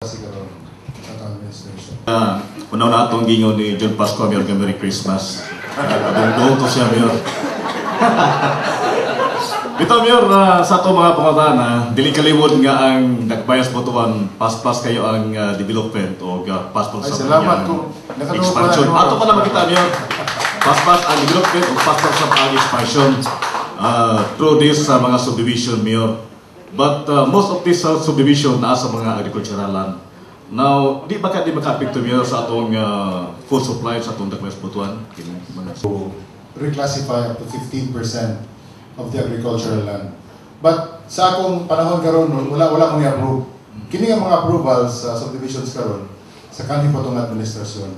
kasi karon sa administration. Una na itong gingaw ni John Pasco, Merry Christmas. Doon to siya, Mayor. Ito, Mayor, sa itong mga pangatana, dili kalimod nga ang nagbayas po tuwan, pas-pas kayo ang development o pas-pas sa salamat kung expansion. Ato pa naman kita, Mayor. Pas-pas ang development o pas-pas sa expansion through this mga subdivision, Mayor. But most of this subdivision na sa mga agricultural land. Now, di ba di makapikto, Mayor, sa atong food supply sa atong nagbayas po tuwan? To reclassify up to 15% of the agricultural land. But sa akong panahon karon wala kong i-approve. Kini nga mga approvals sa subdivisions karon sa kanhi po tong administrasyon.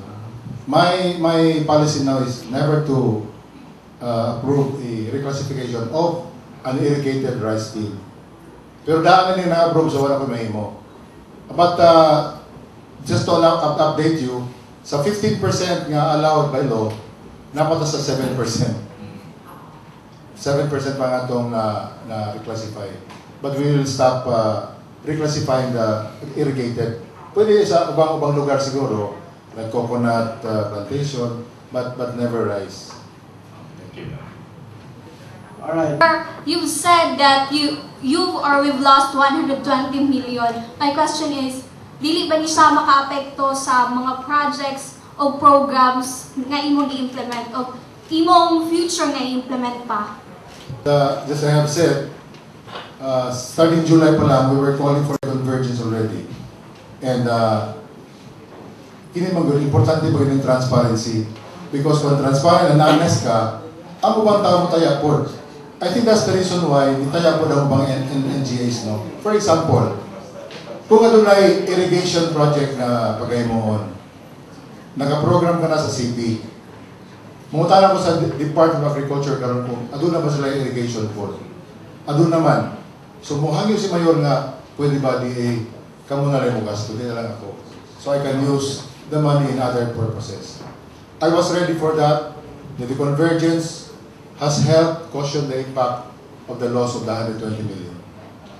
My policy now is never to approve a reclassification of an irrigated rice field. Pero daan na na-approve so wala ko mahimo. But just to update you, sa 15% nga allowed by law, napata sa 7%. 7% pa nga itong na-reclassify. But we will stop reclassifying the irrigated. Pwede sa ubang lugar siguro, like coconut plantation, but never rice. Thank you. All right. You've said that we've lost 120 million. My question is, dili ba ni siya maka-apekto sa mga projects o programs nga imong i-implement o imong future nga i-implement pa? Just I have said, starting July pa lang, we were calling for convergence already. And kini man importante po yung transparency. Because kung transparent and honest ka, ang ubang tao mo tayapod. I think that's the reason why itayapod ang ubang NGAs, no? For example, kung adunay irrigation project na pagaymoon, naka-program ka na sa CP, mungutana ko sa Department of Agriculture karon kung aduna ba sila irrigation fund. Adun naman. So muhangyo si Mayor nga, pwede ba DA, kamo na rin mo gasto, di na lang ako. So I can use the money in other purposes. I was ready for that. The convergence has helped cushion the impact of the loss of the 120 million.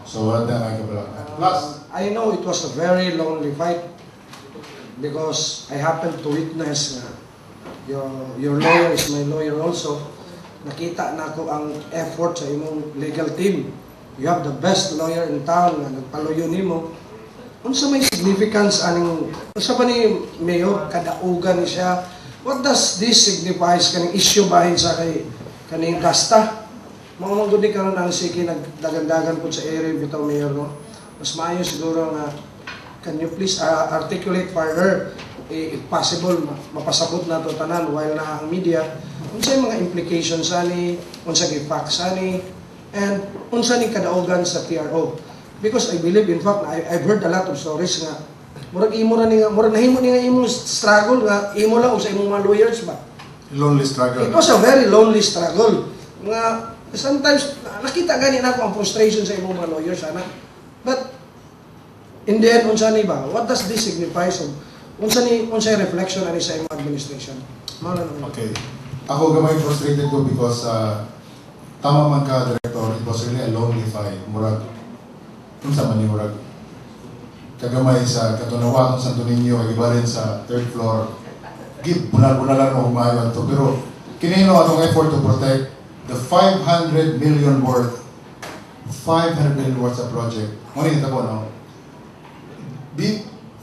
So plus, I know it was a very lonely fight because I happened to witness your lawyer is my lawyer also. Nakita na ko ang effort sa imong legal team. You have the best lawyer in town na nagpaluyo nimo. Unsa may significance aning unsa pa ni Mayor kadaugan ni siya? What does this signifies kaning issue bahin sa kay kaning gasta? Mga magudi karon ang sige nagdagan-dagan po sa area bitaw, Mayor, no? Mas maayo siguro nga can you please articulate further if possible mapasabot na to tanan while na ang media unsa mga implications ani unsa gi facts ani and unsa ni kadaugan sa TRO, because I believe in fact I've heard a lot of stories nga murag imo ra ni nga murag nahimo ni nga imong struggle nga imo lang o sa imong mga lawyers ba lonely struggle. It was a very lonely struggle nga sometimes nakita gani na ako ang frustration sa imong mga lawyers ana, but in the end unsa ni ba what does this signify so unsa reflection ani sa imong administration? Okay. Ako gamay frustrated ko because tama man ka, Director, it was really a lonely fight. Murag, unsa man ni murag kagamay sa Katunawan, Santo Niño, iba rin sa third floor. Bunal-bunalan mo humayon to. Pero kinino atong effort to protect the 500 million worth sa project. Ngunit ito po, no?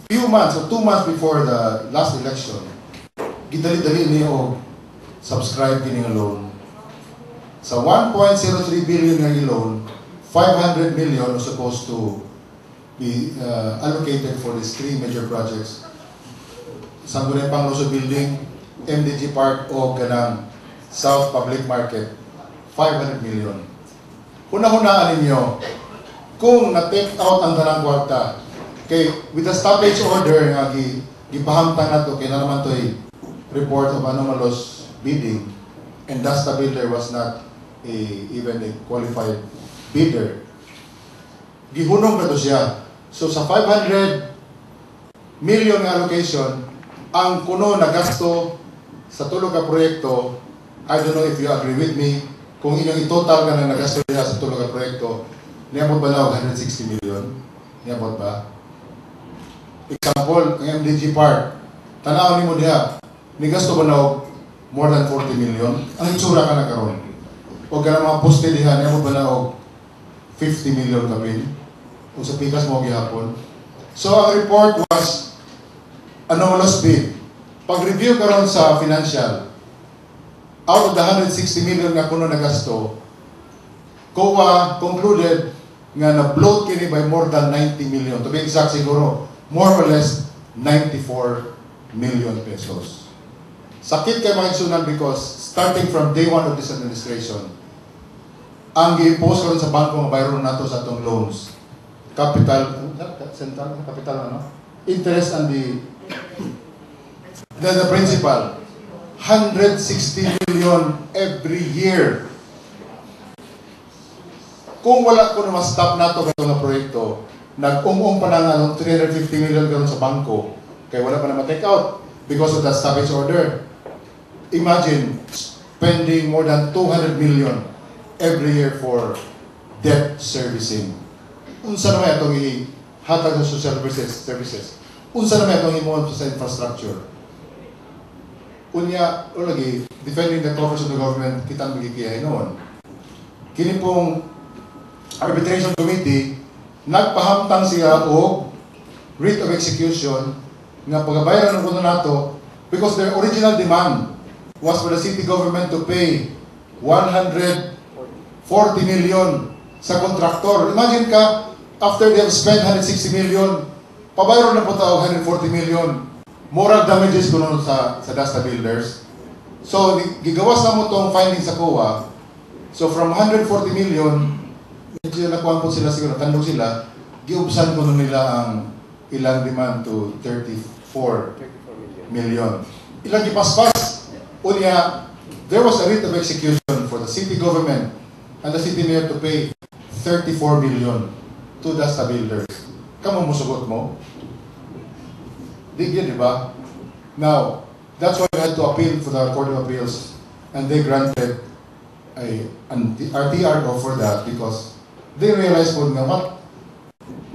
Few months or 2 months before the last election, gidali-dali niyo subscribe kini nga loan. Sa 1.03 billion nga loan, 500 million was supposed to be allocated for these 3 major projects. Sangguniang Pangloso Building, MDG Park o ganang South Public Market, 500 million. Una-hunaan ninyo, kung na-take out ang ganang kwarta, kay with the stoppage order nga gipahamtang nato kay na naman to'y report of anomalous bidding, and thus the builder was not even a qualified bidder. Gihunong na to siya. So sa 500 million nga allocation, ang kuno na gasto sa tulog ka proyekto, I don't know if you agree with me, kung inyong itotal ka na nagasto niya sa tulog ka proyekto, niyabot ba na 160 million? Niyabot ba? Example, ang MDG Park. Tanaw ni mo diha. Ni gasto ba na more than 40 million? Ang itsura ka na karon. O ka na mga poste diha, niya mo ba na 50 million kapin? O sa pikas mo gihapon. So ang report was anomalous bid. Pag-review karon sa financial, out of the 160 million nga kuno na gasto, COA concluded nga na-bloat kini by more than 90 million. To be exact siguro, more or less 94 million pesos. Sakit kay mga igsunan because starting from day one of this administration, ang gi-impose karon sa bangko nga bayron nato sa atong loans, capital, central, capital ano? Interest and the principal, 160 million every year. Kung wala ko na ma-stop nato kayo nga proyekto, nag-ung-ung pa na nga 350 million karon sa bangko, kaya wala pa na ma-take out because of the stoppage order. Imagine spending more than 200 million every year for debt servicing. Unsa naman itong ihatag sa social services? Unsa naman itong imuon sa infrastructure? Unya, o lagi, defending the coffers of the government, kitang magigiyay noon. Kini pong arbitration committee, nagpahamtang siya o writ of execution nga pagabayaran ng kuno nato because their original demand was for the city government to pay 140 million sa contractor. Imagine ka, after they have spent 160 million, pabayron na po tao 140 million. Moral damages kuno sa Dasta Builders. So, gigawas na mo tong findings sa COA. So, from 140 million, medyo nakuha po sila siguro, tandog sila, giubsan ko nila ang ilang demand to 34 million. Ilang gipaspas. Unya, there was a writ of execution for the city government and the city mayor to pay 34 million to Dasta Builders. Kamu musugot mo? Di ba? Now, that's why we had to appeal for the Court of Appeals and they granted an RTRO for that because they realized po nga what?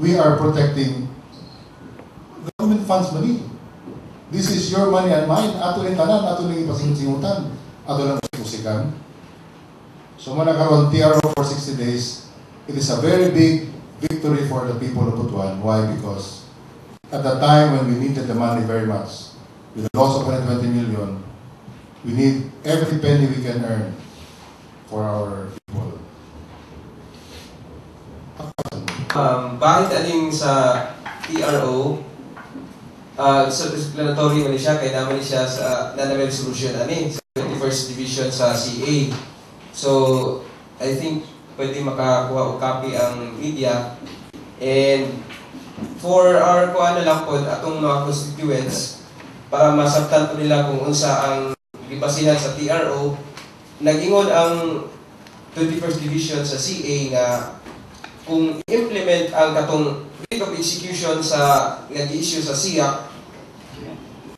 We are protecting government funds money. This is your money and mine. Ato rin tanan, ato rin ipasingutan, ato lang musikan. So muna karon TRO for 60 days, it is a very big victory for the people of Butuan. Why? Because at the time when we needed the money very much, with the loss of 120 million, we need every penny we can earn for our people. Bakit aling sa TRO, self-explanatory man siya, kaya naman siya sa nanamay resolution ani sa 21st Division sa CA. So, I think pwede makakuha o copy ang media. And for our kuha na lang po, atong mga constituents, para masabtan po nila kung unsa ang gibasihan sa TRO, nag-ingon ang 21st Division sa CA nga kung implement ang katong writ of execution sa nag-issue sa SIAC,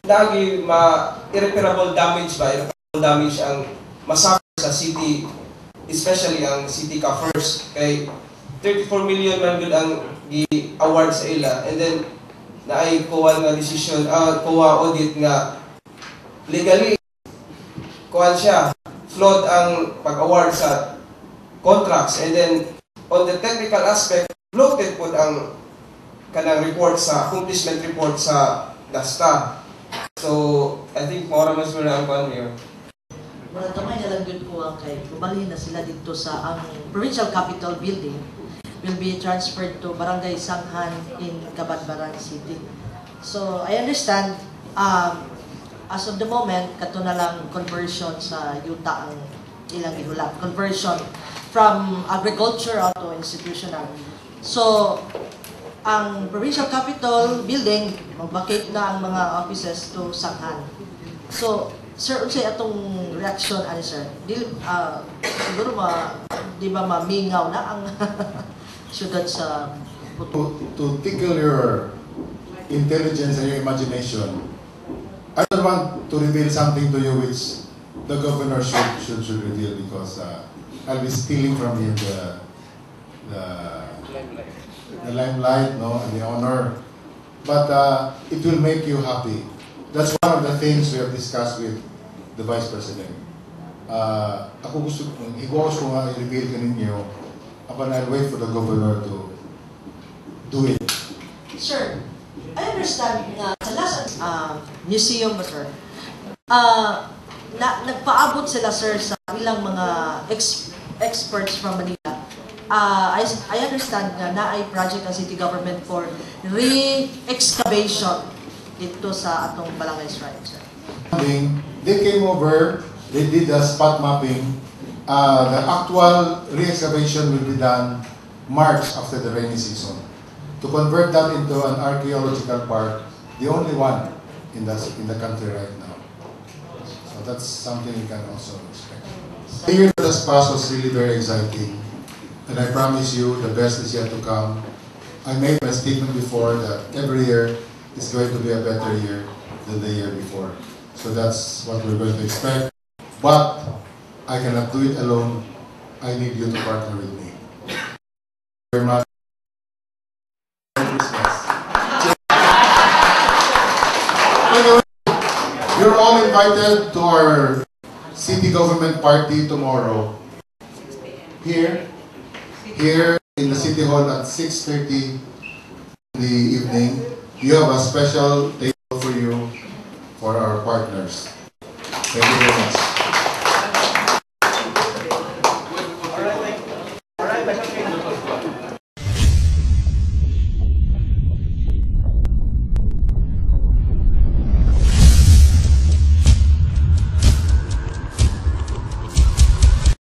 lagi irreparable damage ang masakit sa city, especially ang city coffers. Kay 34 million man gud ang gi-award sa ila, and then naay COA nga decision, COA audit nga legally kuan siya, flawed ang pag-award sa contracts, and then on the technical aspect, bloated po ang kanang report sa accomplishment report sa Dasta. So, I think more mas muna ang kuan niyo. Well, tamay na lang yun po ang kay kubalhin na sila dito sa ang Provincial Capitol Building will be transferred to Barangay Sanghan in Cabadbaran City. So, I understand, as of the moment, kato na lang conversion sa yuta ang ilang ihulat. Conversion from agricultural to institutional. So, ang Provincial Capitol Building, mag-vacate na ang mga offices to Sanghan. So, sir, unsay atong reaction ani sir? Siguro di ba mamingaw na ang syudad sa to tickle your intelligence and your imagination, I don't want to reveal something to you which the governor should reveal because I'll be stealing from him the limelight, no, and the honor. but it will make you happy. That's one of the things we have discussed with the Vice President. Ako gusto ko nga i-reveal ka ninyo, upon I'll wait for the Governor to do it. Sir, I understand nga sa last museum ba, sir? Nagpaabot sila, sir, sa ilang mga experts from Manila. I understand nga na ay project ng city government for re-excavation dito sa atong Barangay Shrine, sir. They came over, they did a spot mapping. The actual re-excavation will be done March after the rainy season. To convert that into an archaeological park, the only one in the country right now. So that's something you can also expect. The year of the SPAS was really very exciting. And I promise you, the best is yet to come. I made my statement before that every year is going to be a better year than the year before. So that's what we're going to expect. But I cannot do it alone. I need you to partner with me. Very much. Merry Christmas. You're all invited to our city government party tomorrow. Here in the City Hall at 6:30 in the evening. You have a special table for you, for our partners.